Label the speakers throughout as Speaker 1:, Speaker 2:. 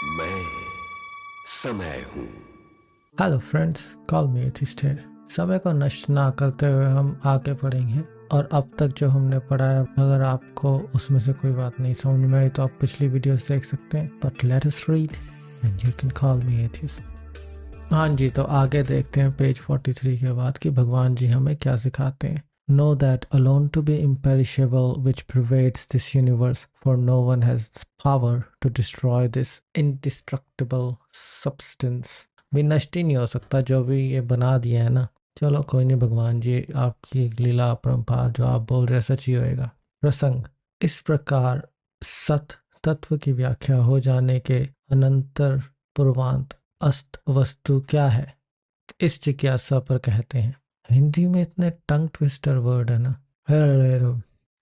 Speaker 1: मैं समय हूँ।
Speaker 2: Hello friends, call me atheist here. समय को नष्ट ना करते हुए हम आगे बढ़ेंगे और अब तक जो हमने पढ़ा है, अगर आपको उसमें से कोई बात नहीं समझ में आई तो आप पिछली वीडियोस देख सकते हैं। But let us read and you can call me atheist. हाँ जी, तो आगे देखते हैं पेज 43 के बाद कि भगवान जी हमें क्या सिखाते हैं। Know that alone to be imperishable which pervades this universe, for no one has power to destroy this indestructible substance. भी नष्ट ही नहीं हो सकता जो भी ये बना दिया है ना। चलो कोई नहीं भगवान जी, आपकी लीला अपरंपार, जो आप बोल रहे सच ही होएगा। प्रसंग। इस प्रकार सत तत्व की व्याख्या हो जाने के अनंतर पूर्वांत अस्त वस्तु क्या है, इस जिज्ञासा पर कहते हैं। हिंदी में इतने टंग ट्विस्टर वर्ड है ना,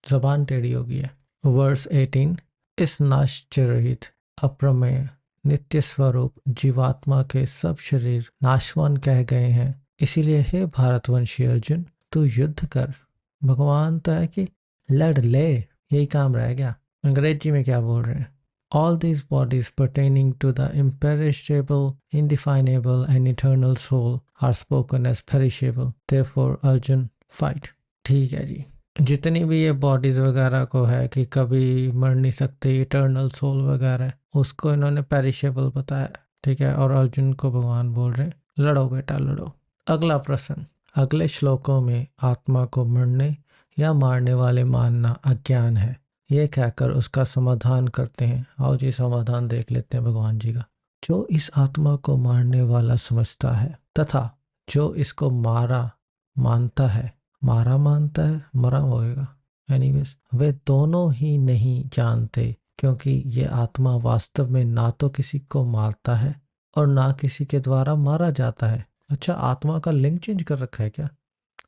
Speaker 2: जबान टेढ़ी हो गई है। वर्स 18। इस नाश्य रहित अप्रमेय नित्य स्वरूप जीवात्मा के सब शरीर नाशवान कह गए हैं, इसीलिए हे भारतवंशी अर्जुन, तू युद्ध कर। भगवान तो है कि लड़ ले, यही काम रह गया। अंग्रेजी में क्या बोल रहे हैं? All these bodies pertaining to the imperishable, indefinable and eternal soul are spoken as perishable. Therefore, Arjun, fight. ठीक है जी। जितनी भी ये बॉडीज वगैरह को है कि कभी मर नहीं सकते, इटर्नल सोल वगैरह, उसको इन्होंने पेरिशेबल बताया। ठीक है, और अर्जुन को भगवान बोल रहे लड़ो बेटा लड़ो। अगला प्रश्न। अगले श्लोकों में आत्मा को मरने या मारने वाले मानना अज्ञान है, ये कहकर उसका समाधान करते हैं। आओ जी, समाधान देख लेते हैं भगवान जी का। जो इस आत्मा को मारने वाला समझता है तथा जो इसको मारा मानता है, मारा मानता है, मरा होएगा एनीवेज, वे दोनों ही नहीं जानते, क्योंकि ये आत्मा वास्तव में ना तो किसी को मारता है और ना किसी के द्वारा मारा जाता है। अच्छा, आत्मा का लिंग चेंज कर रखा है क्या?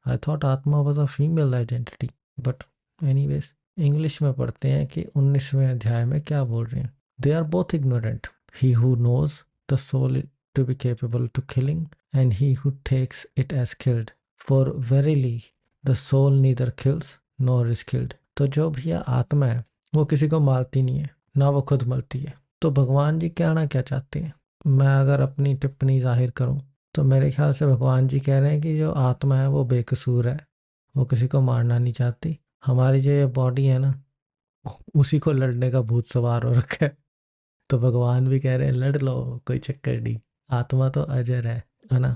Speaker 2: आई थॉट आत्मा was a female identity, but anyways. English में पढ़ते हैं कि 19वें अध्याय में क्या बोल रहे हैं। They are both ignorant, he who knows the soul to be capable to killing and he who takes it as killed, for verily the soul neither kills nor is killed. तो जो भी आत्मा है वो किसी को मारती नहीं है, ना वो खुद मरती है। तो भगवान जी कहना क्या चाहते हैं? मैं अगर अपनी टिप्पणी जाहिर करूं तो मेरे ख्याल से भगवान जी कह रहे हैं कि जो आत्मा है वो बेकसूर है, वो किसी को मारना नहीं चाहती। हमारी जो ये बॉडी है ना, उसी को लड़ने का भूत सवार हो रखा है। तो भगवान भी कह रहे हैं लड़ लो, कोई चक्कर नहीं, आत्मा तो अजर है ना।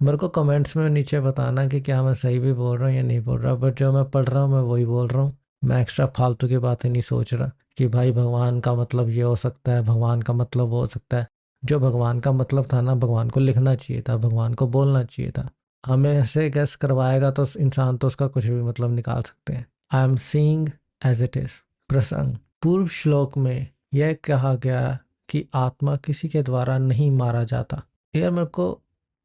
Speaker 2: मेरे को कमेंट्स में नीचे बताना कि क्या मैं सही भी बोल रहा हूँ या नहीं बोल रहा, बट जो मैं पढ़ रहा हूँ मैं वही बोल रहा हूँ। मैं एक्स्ट्रा फालतू की बातें नहीं सोच रहा कि भाई भगवान का मतलब ये हो सकता है, भगवान का मतलब वो हो सकता है। जो भगवान का मतलब था ना, भगवान को लिखना चाहिए था, भगवान को बोलना चाहिए था। हमें ऐसे गैस करवाएगा तो इंसान तो उसका कुछ भी मतलब निकाल सकते हैं। I am seeing as it is. प्रसंग। पूर्व श्लोक में यह कहा गया कि आत्मा किसी के द्वारा नहीं मारा जाता। यार मेरे को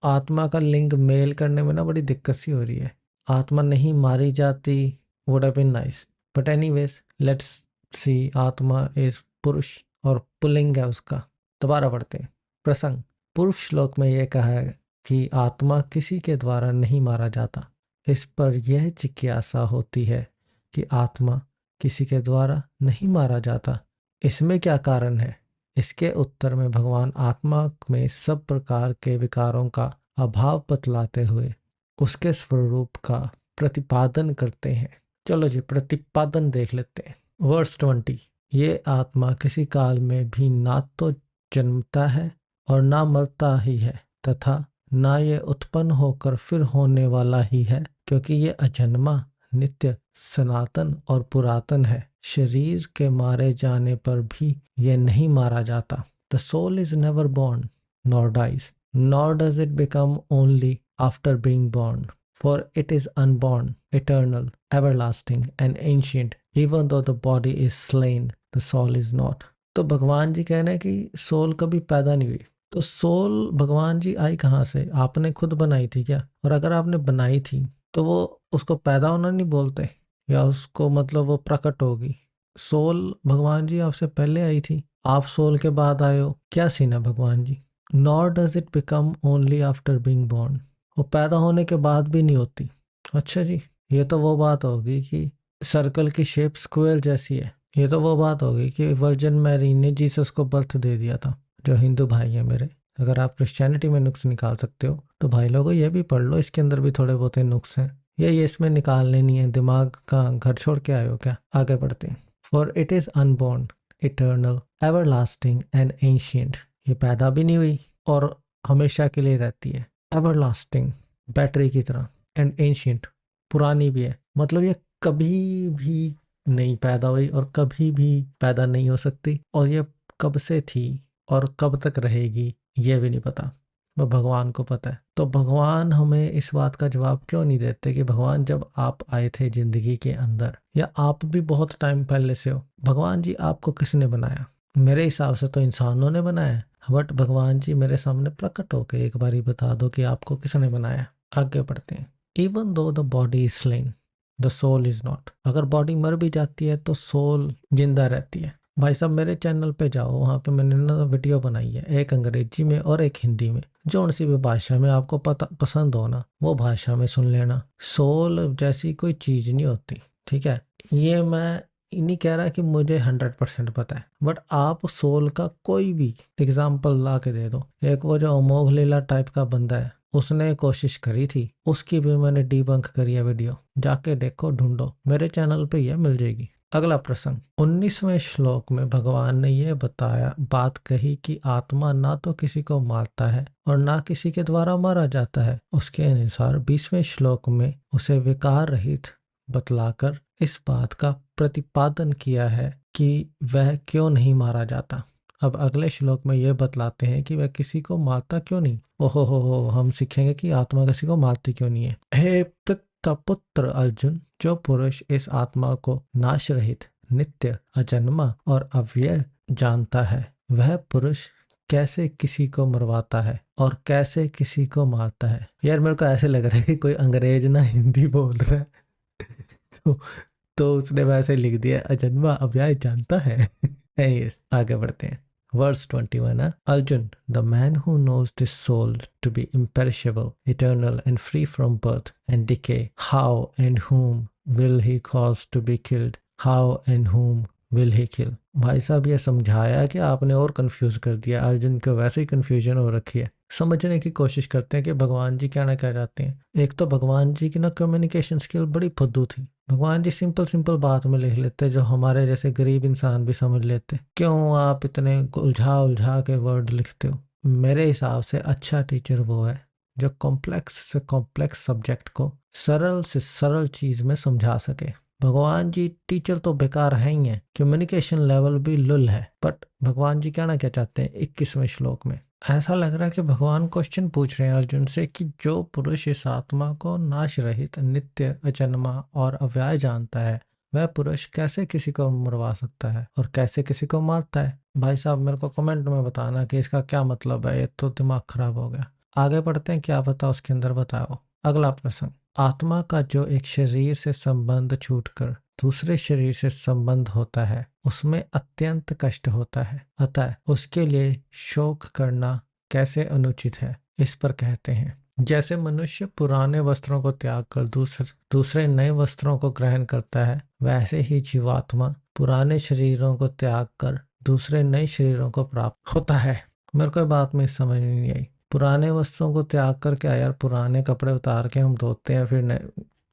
Speaker 2: आत्मा का लिंग मेल करने में ना बड़ी दिक्कत सी हो रही है। आत्मा नहीं मारी जाती would have been nice, but anyways let's see. आत्मा इज पुरुष और पुल्लिंग है उसका। दोबारा पढ़ते हैं। प्रसंग। पूर्व श्लोक में यह कहा है कि आत्मा किसी के द्वारा नहीं मारा जाता। इस पर यह जिज्ञासा होती है कि आत्मा किसी के द्वारा नहीं मारा जाता, इसमें क्या कारण है? इसके उत्तर में भगवान आत्मा में सब प्रकार के विकारों का अभाव बतलाते हुए उसके स्वरूप का प्रतिपादन करते हैं। चलो जी, प्रतिपादन देख लेते हैं। वर्स 20। ये आत्मा किसी काल में भी ना तो जन्मता है और ना मरता ही है, तथा ना ये उत्पन्न होकर फिर होने वाला ही है, क्योंकि ये अजन्मा, नित्य, सनातन और पुरातन है। शरीर के मारे जाने पर भी यह नहीं मारा जाता। The soul is never born, nor dies, nor does it become only after being born. For it is unborn, eternal, everlasting and ancient. Even though the body is slain, the soul is not. तो भगवान जी कह रहे हैं कि soul कभी पैदा नहीं हुई। तो सोल भगवान जी आई कहाँ से? आपने खुद बनाई थी क्या? और अगर आपने बनाई थी तो वो उसको पैदा होना नहीं बोलते, या उसको मतलब वो प्रकट होगी? सोल भगवान जी आपसे पहले आई थी, आप सोल के बाद आए हो, क्या सीन है भगवान जी? Nor does it become only after being born, वो पैदा होने के बाद भी नहीं होती। अच्छा जी, ये तो वो बात होगी कि सर्कल की शेप स्क्वायर जैसी है। ये तो वो बात होगी कि वर्जिन मैरी ने जीसस को बर्थ दे दिया था। जो हिंदू भाई है मेरे, अगर आप क्रिश्चियनिटी में नुक्स निकाल सकते हो तो भाई लोगों ये भी पढ़ लो, इसके अंदर भी थोड़े बहुत नुक्स हैं, ये इसमें निकालने नहीं है, दिमाग का घर छोड़ के आए हो क्या। आगे बढ़ते हैं। For it is unborn, eternal, everlasting and ancient, ये पैदा भी नहीं हुई और हमेशा के लिए रहती है। एवरलास्टिंग बैटरी की तरह, एंड एंशियंट पुरानी भी है, मतलब ये कभी भी नहीं पैदा हुई और कभी भी पैदा नहीं हो सकती, और ये कब से थी और कब तक रहेगी ये भी नहीं पता, वो भगवान को पता है। तो भगवान हमें इस बात का जवाब क्यों नहीं देते कि भगवान जब आप आए थे जिंदगी के अंदर, या आप भी बहुत टाइम पहले से हो, भगवान जी आपको किसने बनाया। मेरे हिसाब से तो इंसानों ने बनाया है, बट भगवान जी मेरे सामने प्रकट होके एक बारी बता दो कि आपको किसने बनाया। आगे बढ़ते हैं। Even though the body is slain the soul is not, अगर बॉडी मर भी जाती है तो सोल जिंदा रहती है। भाई साहब मेरे चैनल पे जाओ, वहाँ पे मैंने ना वीडियो बनाई है, एक अंग्रेजी में और एक हिंदी में, जो सी भी भाषा में आपको पसंद हो ना वो भाषा में सुन लेना। सोल जैसी कोई चीज नहीं होती, ठीक है। ये मैं नहीं कह रहा कि मुझे 100% पता है, बट आप सोल का कोई भी एग्जाम्पल ला के दे दो। एक वो जो अमोघ लीला टाइप का बंदा है, उसने कोशिश करी थी, उसकी भी मैंने डीबंक करी है वीडियो, जाके देखो, ढूंढो, मेरे चैनल पे ये मिल जाएगी। अगला प्रसंग, 19वें श्लोक में भगवान ने यह बात कही कि आत्मा ना तो किसी को मारता है और ना किसी के द्वारा मारा जाता है। उसके अनुसार 20वें श्लोक में उसे विकार रहित बतलाकर इस बात का प्रतिपादन किया है कि वह क्यों नहीं मारा जाता। अब अगले श्लोक में यह बतलाते हैं कि वह किसी को मारता क्यों नहीं। ओहो, हम सीखेंगे कि आत्मा किसी को मारती क्यों नहीं है। हे पुत्र अर्जुन, जो पुरुष इस आत्मा को नाश रहित, नित्य, अजन्मा और अव्यय जानता है, वह पुरुष कैसे किसी को मरवाता है और कैसे किसी को मारता है। यार मेरे को ऐसे लग रहा है कि कोई अंग्रेज ना हिंदी बोल रहा है तो उसने वैसे लिख दिया, अजन्मा अव्यय जानता है। आगे बढ़ते हैं। Verse 21, Arjun, the man who knows this soul to be imperishable, eternal and free from birth and decay, how and whom will he cause to be killed? How and whom will he kill? भाई साहब ये समझाया कि आपने और confuse कर दिया, अर्जुन को वैसे ही कंफ्यूजन हो रखी है। समझने की कोशिश करते हैं कि भगवान जी क्या ना क्या चाहते हैं। एक तो भगवान जी की ना कम्युनिकेशन स्किल बड़ी फुद्दू थी। भगवान जी सिंपल बात में लिख लेते जो हमारे जैसे गरीब इंसान भी समझ लेते। क्यों आप इतने उलझा के वर्ड लिखते हो। मेरे हिसाब से अच्छा टीचर वो है जो कॉम्प्लेक्स से कॉम्प्लेक्स सब्जेक्ट को सरल से सरल चीज में समझा सके। भगवान जी टीचर तो बेकार है ही है, कम्युनिकेशन लेवल भी लुल है। बट भगवान जी क्या ना क्या चाहते हैं 21वें श्लोक में, ऐसा लग रहा है कि भगवान क्वेश्चन पूछ रहे हैं अर्जुन से कि जो पुरुष इस आत्मा को नाश रहित, नित्य, अजन्मा और अव्यय जानता है, वह पुरुष कैसे किसी को मरवा सकता है और कैसे किसी को मारता है। भाई साहब मेरे को कमेंट में बताना कि इसका क्या मतलब है, ये तो दिमाग खराब हो गया। आगे बढ़ते हैं, क्या पता उसके अंदर बताओ। अगला प्रश्न, आत्मा का जो एक शरीर से संबंध छूटकर दूसरे शरीर से संबंध होता है उसमें अत्यंत कष्ट होता है, अतः उसके लिए शोक करना कैसे अनुचित है। इस पर कहते हैं, जैसे मनुष्य पुराने वस्त्रों को त्याग कर दूसरे नए वस्त्रों को ग्रहण करता है, वैसे ही जीवात्मा पुराने शरीरों को त्याग कर दूसरे नए शरीरों को प्राप्त होता है। मेरे को बात में समझ नहीं आई। पुराने वस्त्रों को त्याग कर क्या यार, पुराने कपड़े उतार के हम धोते हैं, फिर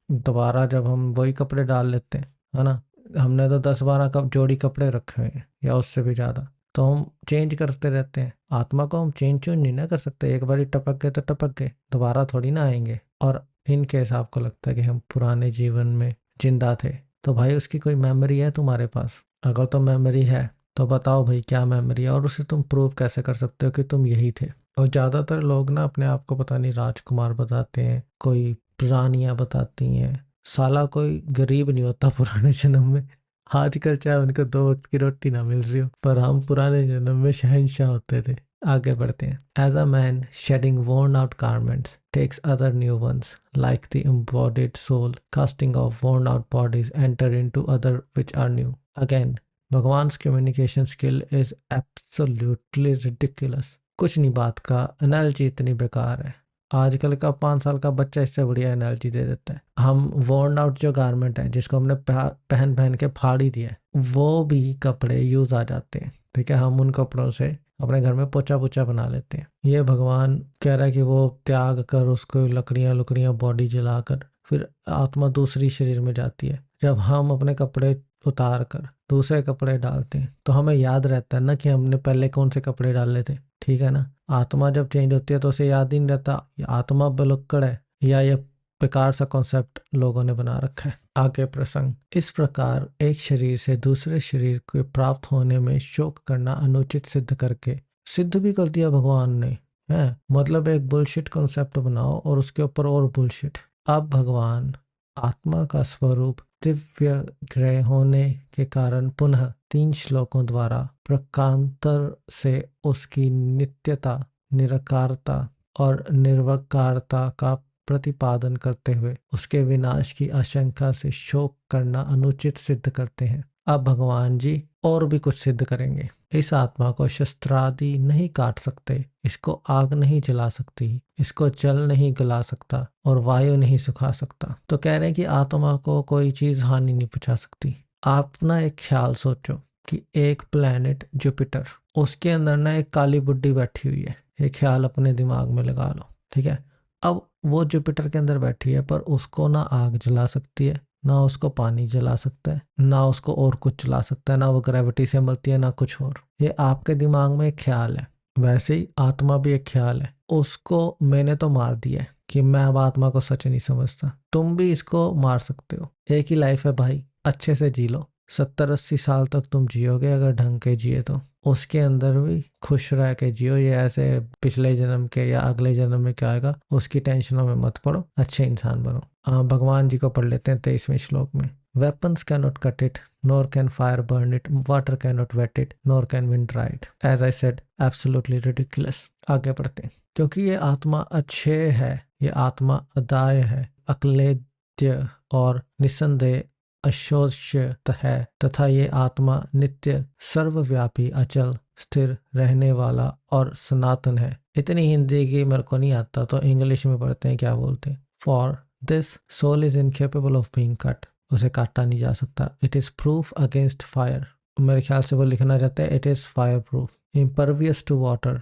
Speaker 2: दोबारा जब हम वही कपड़े डाल लेते हैं, है ना। हमने तो 10-12 जोड़ी कपड़े रखे हुए हैं या उससे भी ज़्यादा, तो हम चेंज करते रहते हैं। आत्मा को हम चेंज नहीं ना कर सकते, एक बार टपक गए तो टपक गए, दोबारा थोड़ी ना आएंगे। और इन केस आपको लगता है कि हम पुराने जीवन में जिंदा थे, तो भाई उसकी कोई मेमोरी है तुम्हारे पास? अगर तो मेमोरी है तो बताओ भाई क्या मेमोरी है, और उसे तुम प्रूव कैसे कर सकते हो कि तुम यही थे। और ज़्यादातर लोग ना अपने आप को पता नहीं राजकुमार बताते हैं, कोई रानियाँ बताती हैं, साला कोई गरीब नहीं होता पुराने जन्म में। आजकल चाहे उनको 2 वक्त की रोटी ना मिल रही हो, पर हम पुराने जन्म में शहंशाह होते थे। आगे बढ़ते हैं। As a man shedding worn out garments takes other new ones, like the embodied soul casting off worn out bodies enter into other which are new. Again, भगवान्स communication skill is absolutely ridiculous. कुछ नहीं बात का, analogy इतनी बेकार है। आजकल का 5 साल का बच्चा इससे बढ़िया एनालॉजी दे देता है। हम worn आउट जो गारमेंट है जिसको हमने पहन के फाड़ ही दिया है, वो भी कपड़े यूज आ जाते हैं, ठीक है। हम उन कपड़ों से अपने घर में पोछा पोछा बना लेते हैं। ये भगवान कह रहा है कि वो त्याग कर उसको लकड़ियां लकड़ियां बॉडी जलाकर फिर आत्मा दूसरी शरीर में जाती है। जब हम अपने कपड़े उतार कर दूसरे कपड़े डालते हैं तो हमें याद रहता है ना कि हमने पहले कौन से कपड़े डाले थे, ठीक है ना। आत्मा जब चेंज होती है तो उसे याद ही नहीं रहता आत्मा बलुक्कड़ है या ये बेकार सा कॉन्सेप्ट लोगों ने बना रखा है। आगे प्रसंग। इस प्रकार एक शरीर से दूसरे शरीर को प्राप्त होने में शोक करना अनुचित सिद्ध करके, सिद्ध भी कर दिया भगवान ने, है मतलब एक बुलशिट कॉन्सेप्ट बनाओ और उसके ऊपर और बुलशिट। अब भगवान आत्मा का स्वरूप दिव्य ग्रह होने के कारण पुनः 3 श्लोकों द्वारा प्रकांतर से उसकी नित्यता, निराकारता और निर्विकारता का प्रतिपादन करते हुए उसके विनाश की आशंका से शोक करना अनुचित सिद्ध करते हैं। अब भगवान जी और भी कुछ सिद्ध करेंगे। इस आत्मा को शस्त्रादि नहीं काट सकते, इसको आग नहीं जला सकती, इसको जल नहीं गला सकता और वायु नहीं सुखा सकता। तो कह रहे हैं कि आत्मा को कोई चीज हानि नहीं पहुंचा सकती। आप ना एक ख्याल सोचो कि एक प्लेनेट जुपिटर, उसके अंदर ना एक काली बुड्ढी बैठी हुई है। ये ख्याल अपने दिमाग में लगा लो, ठीक है। अब वो जुपिटर के अंदर बैठी है पर उसको ना आग जला सकती है, ना उसको पानी जला सकता है, ना उसको और कुछ जला सकता है, ना वो ग्रेविटी से मिलती है, ना कुछ और। ये आपके दिमाग में एक ख्याल है। वैसे ही आत्मा भी एक ख्याल है। उसको मैंने तो मार दिया है कि मैं अब आत्मा को सच नहीं समझता। तुम भी इसको मार सकते हो। एक ही लाइफ है भाई, अच्छे से जी लो। 70-80 साल तक तुम जियोगे अगर ढंग के जिए तो। उसके अंदर भी खुश रह के जियो। ये ऐसे पिछले जन्म के या अगले जन्म में क्या आएगा उसकी टेंशनों में मत पड़ो, अच्छे इंसान बनो। भगवान जी को पढ़ लेते हैं 23वें श्लोक में। Weapons cannot cut it, nor can fire burn it, water cannot wet it, nor can wind dry it. As I said, absolutely ridiculous. आगे बढ़ते हैं। क्योंकि ये आत्मा अच्छे है, ये आत्मा अदाय है, अक्लेद्य और निसंदेह अशोष्यत है तथा ये आत्मा नित्य, सर्वव्यापी, अचल, स्थिर रहने वाला और सनातन है। इतनी हिंदी की मेरे को नहीं आता तो इंग्लिश में पढ़ते हैं, क्या बोलते हैं। For this soul is incapable of being cut, उसे काटा नहीं जा सकता। It is proof against fire, मेरे ख्याल से वो लिखना चाहते हैं it is fire proof, impervious to water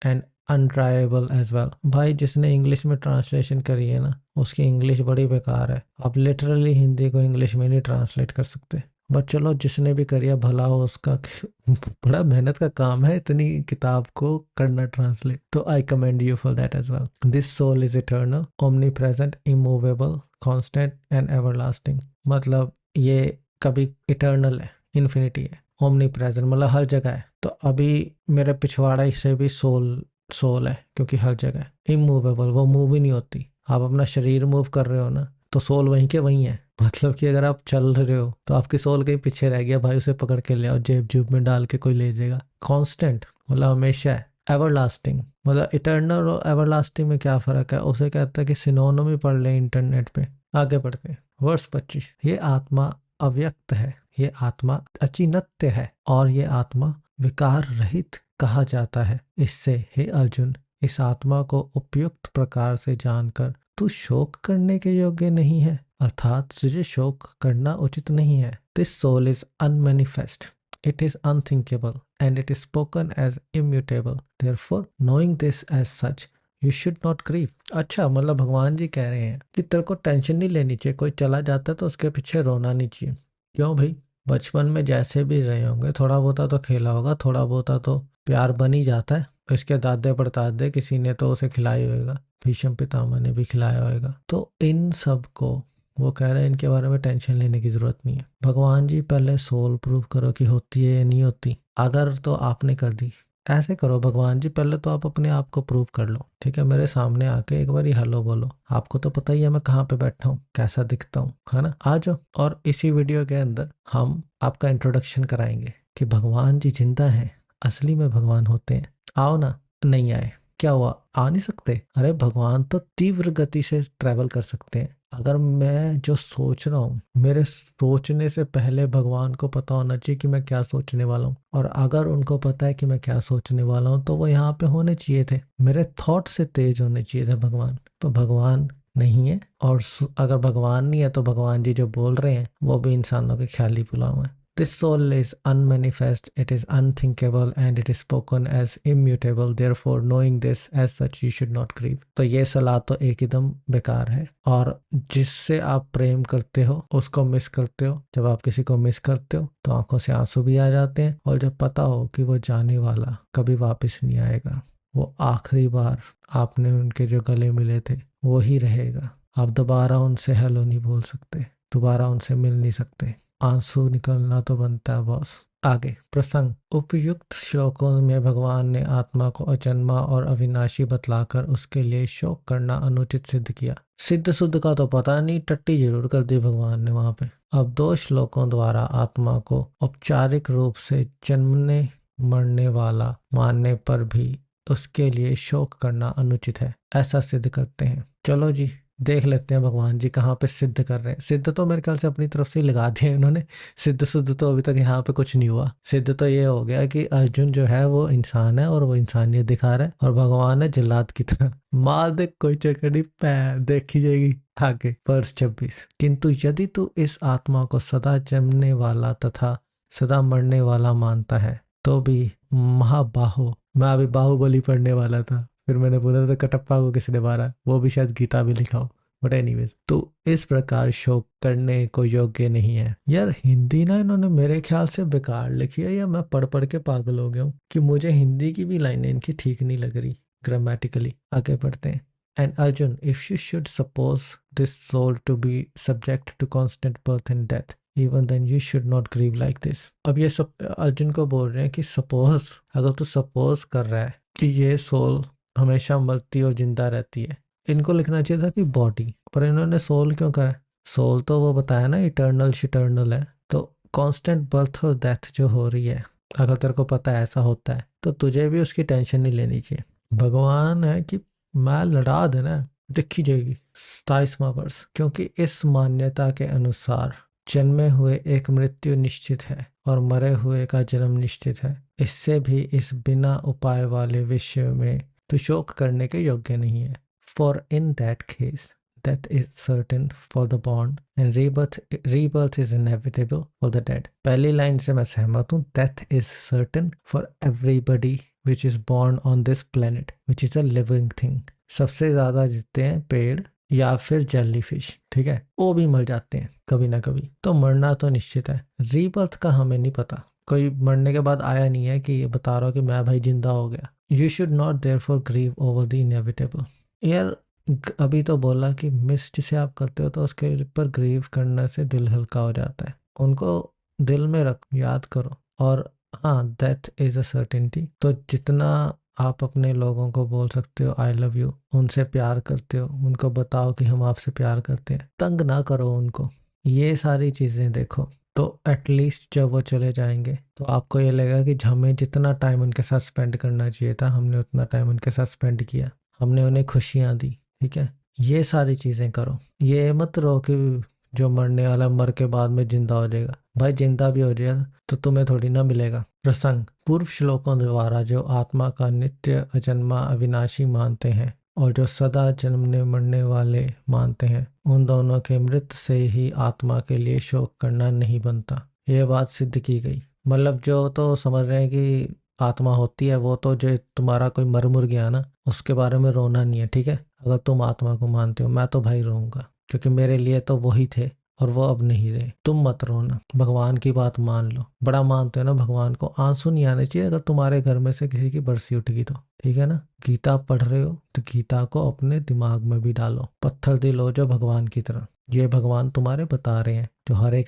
Speaker 2: and undryable as well. भाई जिसने इंग्लिश में ट्रांसलेशन करी है ना उसकी इंग्लिश बड़ी बेकार है। आप लिटरली हिंदी को इंग्लिश में नहीं ट्रांसलेट कर सकते। बट चलो जिसने भी करिया भला हो उसका। बड़ा मेहनत का काम है इतनी किताब को करना ट्रांसलेट, तो I commend you for that as well. This soul is eternal, omnipresent, immovable, constant and everlasting. मतलब ये कभी इटर्नल है, इन्फिनिटी है। ओमनी प्रेजेंट मतलब हर जगह है। तो अभी मेरे पिछवाड़ा से भी सोल है क्योंकि हर जगह है। इमूवेबल, वो मूव ही नहीं होती। आप अपना शरीर मूव कर रहे हो ना तो सोल वहीं के वहीं है। मतलब कि अगर आप चल रहे हो तो आपकी सोल कहीं पीछे रह गया, भाई उसे पकड़ के ले आओ, जेब जेब में डाल के कोई ले जाएगा। कांस्टेंट मतलब हमेशा है। एवरलास्टिंग मतलब इटर्नल और एवरलास्टिंग में क्या फर्क है, उसे कहता है कि सिनोनिम पढ़ ले इंटरनेट पे। आगे बढ़ते हैं वर्ष 25। ये आत्मा अव्यक्त है, ये आत्मा अचिन्त्य है और ये आत्मा विकार रहित कहा जाता है। इससे हे अर्जुन, इस आत्मा को उपयुक्त प्रकार से जानकर तू शोक करने के योग्य नहीं है, अर्थात तुझे शोक करना उचित नहीं है। This soul is unmanifest, it is unthinkable and it is spoken as immutable. Therefore, knowing this as such, you should not grieve. अच्छा मतलब भगवान जी कह रहे हैं कि तेरे को टेंशन नहीं लेनी चाहिए। कोई चला जाता है तो उसके पीछे रोना नहीं चाहिए। क्यों भाई, बचपन में जैसे भी रहे होंगे थोड़ा बहुत तो खेला होगा, थोड़ा बहुत तो प्यार बन ही जाता है। इसके दादे परदादे किसी ने तो उसे खिलाई होगा, भीष्म पितामह ने भी खिलाया होगा। तो इन सब को वो कह रहे हैं इनके बारे में टेंशन लेने की जरूरत नहीं है। भगवान जी पहले सोल प्रूव करो कि होती है या नहीं होती। अगर तो आपने कर दी, ऐसे करो भगवान जी पहले तो आप अपने आप को प्रूव कर लो, ठीक है। मेरे सामने आके एक बार हेलो बोलो। आपको तो पता ही है मैं कहाँ पे बैठा हूँ, कैसा दिखता हूँ, है ना। आ जाओ और इसी वीडियो के अंदर हम आपका इंट्रोडक्शन कराएंगे कि भगवान जी जिंदा हैं, असली में भगवान होते हैं। आओ ना। नहीं आए क्या हुआ, आ नहीं सकते? अरे भगवान तो तीव्र गति से ट्रैवल कर सकते हैं। अगर मैं जो सोच रहा हूँ, मेरे सोचने से पहले भगवान को पता होना चाहिए कि मैं क्या सोचने वाला हूँ। और अगर उनको पता है कि मैं क्या सोचने वाला हूँ तो वो यहाँ पे होने चाहिए थे। मेरे थॉट से तेज होने चाहिए थे भगवान। तो भगवान नहीं है। और अगर भगवान नहीं है तो भगवान जी जो बोल रहे हैं वो भी इंसानों के ख्याली पुलाव है। This soul is unmanifest, it is unthinkable and it is spoken as immutable. Therefore, knowing this as such, you should not grieve. तो ये सलाह तो एकदम बेकार है। और जिससे आप प्रेम करते हो उसको मिस करते हो। जब आप किसी को मिस करते हो तो आंखों से आंसू भी आ जाते हैं, और जब पता हो कि वो जाने वाला कभी वापस नहीं आएगा, वो आखिरी बार आपने उनके जो गले मिले थे वो ही रहेगा। आप दोबारा उनसे हेलो नहीं बोल सकते, दोबारा उनसे मिल नहीं सकते, आंसू निकलना तो बनता है बॉस। आगे प्रसंग। उपयुक्त श्लोकों में भगवान ने आत्मा को अजन्मा और अविनाशी बतलाकर उसके लिए शोक करना अनुचित सिद्ध किया। सिद्ध सुद्ध का तो पता नहीं, टट्टी जरूर कर दी भगवान ने वहां पे। अब 2 श्लोकों द्वारा आत्मा को औपचारिक रूप से जन्मने मरने वाला मानने पर भी उसके लिए शोक करना अनुचित है, ऐसा सिद्ध करते हैं। चलो जी देख लेते हैं भगवान जी कहाँ पे सिद्ध कर रहे हैं। सिद्ध तो मेरे ख्याल से अपनी तरफ से ही लगा दिए इन्होंने, सिद्ध सुद्ध तो अभी तक यहाँ पे कुछ नहीं हुआ। सिद्ध तो ये हो गया कि अर्जुन जो है वो इंसान है और वो इंसानियत दिखा रहा है, और भगवान है जल्लाद की तरह। मार दे कोई चक्कर नहीं, पैर देखी जाएगी। आगे वर्ष 26। किंतु यदि तू इस आत्मा को सदा जन्मने वाला तथा सदा मरने वाला मानता है तो भी महाबाहो, मैं अभी बाहुबली पढ़ने वाला था, फिर मैंने बोला था कटप्पा को किसने मारा, वो भी शायद गीता में लिखा हो, बट एनीवेज, तो इस प्रकार शोक करने को योग्य नहीं है। यार हिंदी ना इन्होंने मेरे ख्याल से बेकार लिखी है, या मैं पढ़ पढ़ के पागल हो गया हूँ कि मुझे हिंदी की भी लाइनें इनकी ठीक नहीं लग रही ग्रामेटिकली। आगे बढ़ते हैं। And Arjun, if you should suppose this soul to be subject to constant birth and death, even then you should not grieve like this. अब ये सब अर्जुन को बोल रहे हैं कि सपोज, अगर तू सपोज कर रहा है कि ये सोल हमेशा मरती और जिंदा रहती है, इनको लिखना चाहिए था कि बॉडी, पर इन्होंने सोल क्यों करा? सोल तो वो बताया ना इटर्नल शिटर्नल है, तो कांस्टेंट बर्थ और डेथ जो हो रही है, अगर तेरे को पता है ऐसा होता है तो तुझे भी उसकी टेंशन नहीं लेनी चाहिए। भगवान है कि मैं लड़ा देना, देखी जाएगी। 27वां वर्ष। क्योंकि इस मान्यता के अनुसार जन्मे हुए एक मृत्यु निश्चित है और मरे हुए का जन्म निश्चित है, इससे भी इस बिना उपाय वाले विषय में तो शोक करने के योग्य नहीं है। For in that case death is certain for the born and rebirth is inevitable for the dead. पहली लाइन से मैं सहमत हूँ। death is certain for everybody which is born on this planet which is a living thing. सबसे ज्यादा जीते हैं पेड़ या फिर जेली फिश, ठीक है, वो भी मर जाते हैं कभी ना कभी, तो मरना तो निश्चित है। रीबर्थ का हमें नहीं पता, कोई मरने के बाद आया नहीं है कि ये बता रहा हो कि मैं भाई जिंदा हो गया। You should not therefore grieve over the inevitable. यार अभी तो बोला कि मिस जिसे आप करते हो तो उसके ऊपर ग्रीव करने से दिल हल्का हो जाता है, उनको दिल में रख, याद करो। और हाँ, डेथ इज अ सर्टेनिटी, तो जितना आप अपने लोगों को बोल सकते हो आई लव यू, उनसे प्यार करते हो, उनको बताओ कि हम आपसे प्यार करते हैं, तंग ना करो उनको, ये सारी चीजें देखो। तो एटलीस्ट जब वो चले जाएंगे तो आपको ये लगेगा कि हमें जितना टाइम उनके साथ स्पेंड करना चाहिए था हमने उतना टाइम उनके साथ स्पेंड किया, हमने उन्हें खुशियां दी, ठीक है। ये सारी चीजें करो, ये मत रहो कि जो मरने वाला मर के बाद में जिंदा हो जाएगा। भाई जिंदा भी हो जाएगा तो तुम्हें थोड़ी ना मिलेगा। प्रसंग। पूर्व श्लोकों द्वारा जो आत्मा का नित्य अजन्मा अविनाशी मानते हैं और जो सदा जन्मने मरने वाले मानते हैं, उन दोनों के मृत से ही आत्मा के लिए शोक करना नहीं बनता। ये बात सिद्ध की गई। मतलब जो तो समझ रहे हैं कि आत्मा होती है, वो तो जो तुम्हारा कोई मर मुर गया ना, उसके बारे में रोना नहीं है, ठीक है। अगर तुम आत्मा को मानते हो, मैं तो भाई रोऊंगा क्योंकि मेरे लिए तो वही थे और वो अब नहीं रहे। तुम मत रोना, भगवान की बात मान लो, बड़ा मानते हो ना भगवान को, आंसू नहीं आने चाहिए अगर तुम्हारे घर में से किसी की बरसी उठेगी तो, ठीक है ना। गीता पढ़ रहे हो तो गीता को अपने दिमाग में भी डालो, पत्थर दिल हो जो भगवान की तरह। ये भगवान तुम्हारे बता रहे हैं, जो हरे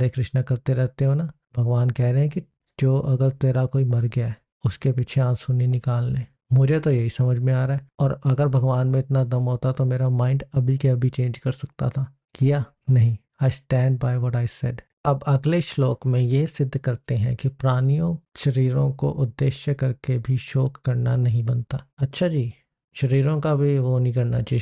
Speaker 2: कृष्णा करते रहते हो ना, भगवान कह रहे हैं कि जो अगर तेरा कोई मर गया है उसके पीछे आंसू नहीं निकालने। मुझे तो यही समझ में आ रहा है, और अगर भगवान में इतना दम होता तो मेरा माइंड अभी के अभी चेंज कर सकता था, किया नहीं। I stand by what I said. अब अगले श्लोक में ये सिद्ध करते हैं कि प्राणियों शरीरों को उद्देश्य करके भी शोक करना नहीं बनता। अच्छा जी, शरीरों का भी वो नहीं करना चाहिए,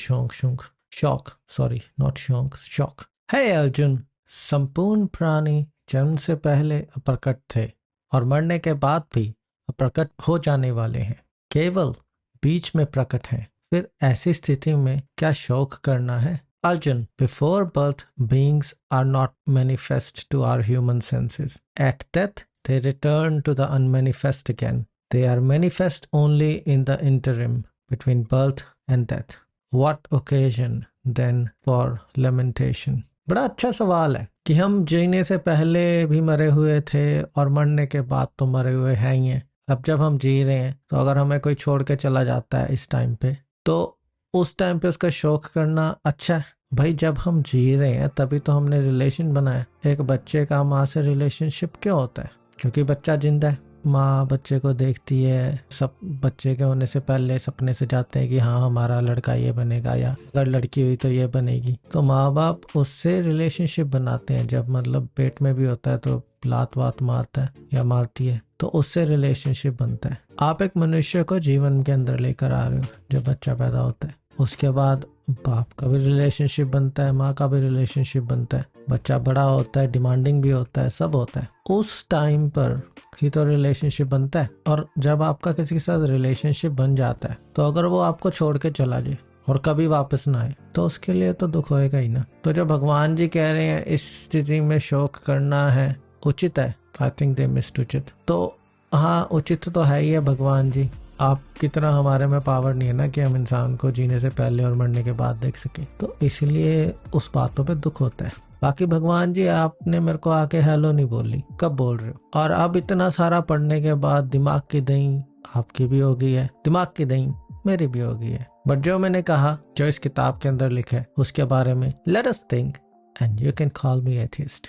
Speaker 2: शौक, सॉरी नॉट शौक, शौक। हे अर्जुन, संपूर्ण प्राणी जन्म से पहले अप्रकट थे और मरने के बाद भी अप्रकट हो जाने वाले हैं, केवल बीच में प्रकट हैं। फिर ऐसी स्थिति में क्या शोक करना है? Arjun, before birth, beings are not manifest to our human senses. At death, they return to the unmanifest again. They are manifest only in the interim between birth and death. What occasion then for lamentation? बड़ा अच्छा सवाल है कि हम जीने से पहले भी मरे हुए थे और मरने के बाद तो मरे हुए हैं ही हैं। अब जब हम जी रहे हैं तो अगर हमें कोई छोड़ के चला जाता है इस टाइम पे, तो उस टाइम पे उसका शोक करना अच्छा है। भाई जब हम जी रहे हैं तभी तो हमने रिलेशन बनाया। एक बच्चे का माँ से रिलेशनशिप क्यों होता है? क्योंकि बच्चा जिंदा है, माँ बच्चे को देखती है, सब बच्चे के होने से पहले सपने से जाते हैं कि हाँ हमारा लड़का ये बनेगा या अगर लड़की हुई तो ये बनेगी। तो माँ बाप उससे रिलेशनशिप बनाते हैं। जब मतलब पेट में भी होता है तो लात वात मारता है या मारती है तो उससे रिलेशनशिप बनता है। आप एक मनुष्य को जीवन के अंदर लेकर आ रहे हो जब बच्चा पैदा होता है, उसके बाद बाप का भी रिलेशनशिप बनता है, माँ का भी रिलेशनशिप बनता है, बच्चा बड़ा होता है, डिमांडिंग भी होता है, सब होता है। उस टाइम पर ही तो रिलेशनशिप बनता है। और जब आपका किसी के साथ रिलेशनशिप बन जाता है तो अगर वो आपको छोड़ के चला जाए और कभी वापस ना आए तो उसके लिए तो दुख होएगा ही ना। तो जो भगवान जी कह रहे हैं इस स्थिति में शोक करना है उचित है। आई थिंक दे मिस्ड उचित। तो हाँ उचित तो है ही है भगवान जी। आपकी तरह हमारे में पावर नहीं है ना कि हम इंसान को जीने से पहले और मरने के बाद देख सके, तो इसलिए उस बातों पे दुख होता है। बाकी भगवान जी आपने मेरे को आके हेलो नहीं बोली, कब बोल रहे हो? और अब इतना सारा पढ़ने के बाद दिमाग की दही आपकी भी हो गई है, दिमाग की दही मेरी भी हो गई है। बट जो मैंने कहा, जो इस किताब के अंदर लिखा है उसके बारे में let us think and you can call me atheist.